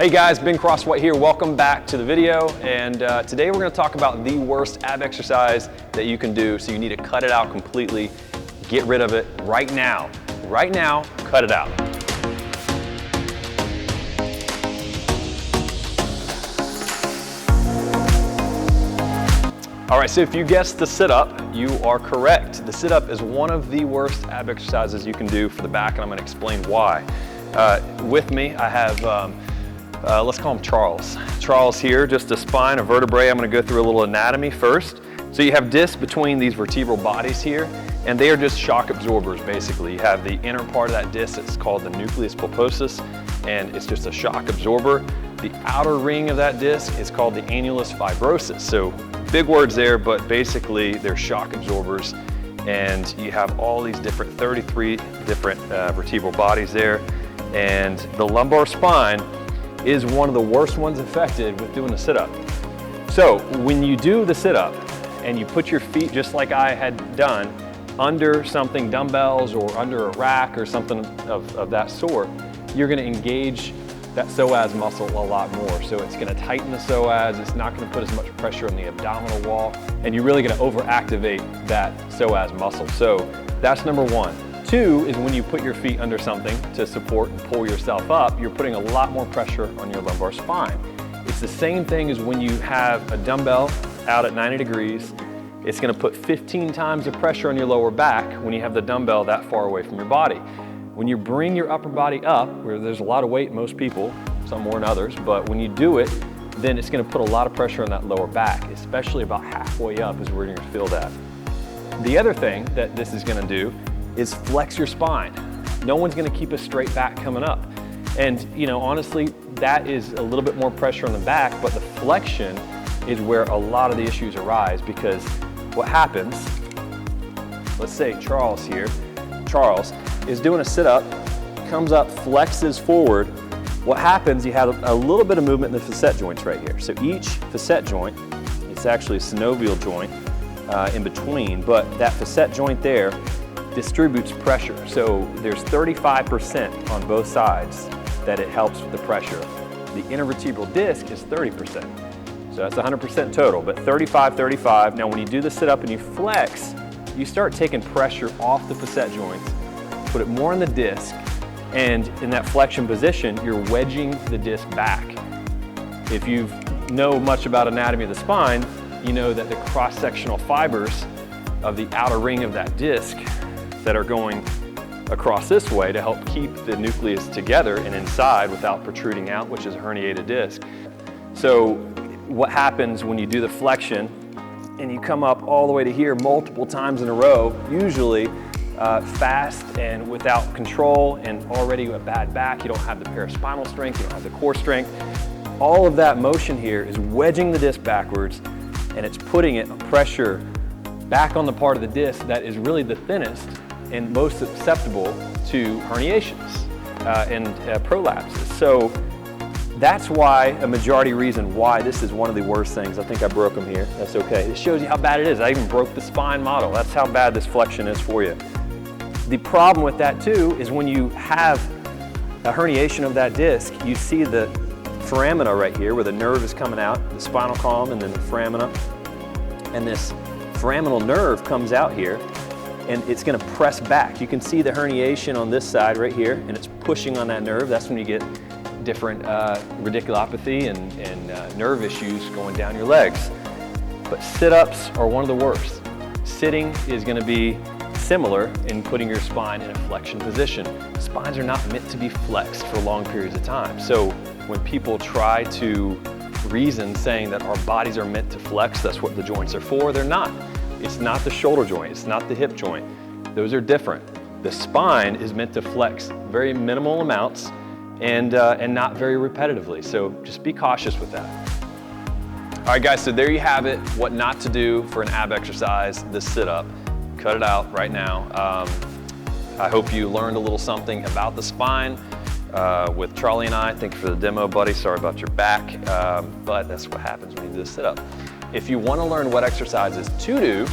Hey guys, Ben Crosswhite here. Welcome back to the video. And today we're going to talk about the worst ab exercise that you can do. So you need to cut it out completely. Get rid of it right now. Right now, cut it out. All right, so if you guessed the sit-up, you are correct. The sit-up is one of the worst ab exercises you can do for the back, and I'm going to explain why. With me, I have let's call him Charles. Charles here, just a spine, a vertebrae. I'm going to go through a little anatomy first. So you have discs between these vertebral bodies here, and they are just shock absorbers, basically. You have the inner part of that disc, it's called the nucleus pulposus, and it's just a shock absorber. The outer ring of that disc is called the annulus fibrosus. So big words there, but basically they're shock absorbers, and you have all these different, 33 different vertebral bodies there, and the lumbar spine is one of the worst ones affected with doing a sit-up. So when you do the sit-up and you put your feet, just like I had done, under something, dumbbells or under a rack or something of that sort, you're gonna engage that psoas muscle a lot more. So it's gonna tighten the psoas, it's not gonna put as much pressure on the abdominal wall, and you're really gonna overactivate that psoas muscle. So that's number one. Two is when you put your feet under something to support and pull yourself up, you're putting a lot more pressure on your lumbar spine. It's the same thing as when you have a dumbbell out at 90 degrees. It's going to put 15 times the pressure on your lower back when you have the dumbbell that far away from your body. When you bring your upper body up, where there's a lot of weight, most people, some more than others, but when you do it, then it's going to put a lot of pressure on that lower back, especially about halfway up is where you're going to feel that. The other thing that this is going to do is flex your spine. No one's gonna keep a straight back coming up. And you know, honestly, that is a little bit more pressure on the back, but the flexion is where a lot of the issues arise, because what happens, let's say Charles here, Charles is doing a sit-up, comes up, flexes forward. What happens, you have a little bit of movement in the facet joints right here. So each facet joint, it's actually a synovial joint in between, but that facet joint there distributes pressure. So there's 35% on both sides that it helps with the pressure. The intervertebral disc is 30%. So that's 100% total, but 35. Now when you do the sit-up and you flex, you start taking pressure off the facet joints, put it more on the disc, and in that flexion position, you're wedging the disc back. If you know much about anatomy of the spine, you know that the cross-sectional fibers of the outer ring of that disc that are going across this way to help keep the nucleus together and inside without protruding out, which is a herniated disc. So what happens when you do the flexion and you come up all the way to here multiple times in a row, usually fast and without control, and already a bad back, you don't have the paraspinal strength, you don't have the core strength. All of that motion here is wedging the disc backwards, and it's putting it pressure back on the part of the disc that is really the thinnest and most susceptible to herniations and prolapses. So that's why, a majority reason why this is one of the worst things. I think I broke them here, that's okay. It shows you how bad it is. I even broke the spine model. That's how bad this flexion is for you. The problem with that too is when you have a herniation of that disc, you see the foramina right here where the nerve is coming out, the spinal column and then the foramina, and this foraminal nerve comes out here, and it's going to press back. You can see the herniation on this side right here, and it's pushing on that nerve. That's when you get different radiculopathy and nerve issues going down your legs. But sit-ups are one of the worst. Sitting is going to be similar in putting your spine in a flexion position. Spines are not meant to be flexed for long periods of time. So when people try to reason saying that our bodies are meant to flex, that's what the joints are for, they're not. It's not the shoulder joint, it's not the hip joint. Those are different. The spine is meant to flex very minimal amounts and not very repetitively. So just be cautious with that. All right guys, so there you have it, what not to do for an ab exercise, the sit-up. Cut it out right now. I hope you learned a little something about the spine with Charlie and I. Thank you for the demo, buddy. Sorry about your back, but that's what happens when you do the sit-up. If you want to learn what exercises to do,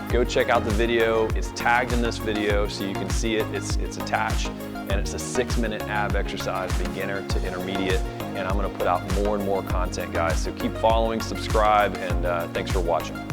go check out the video. It's tagged in this video so you can see it. It's attached, and it's a 6-minute ab exercise, beginner to intermediate. and I'm gonna put out more and more content, guys. So keep following, subscribe, and thanks for watching.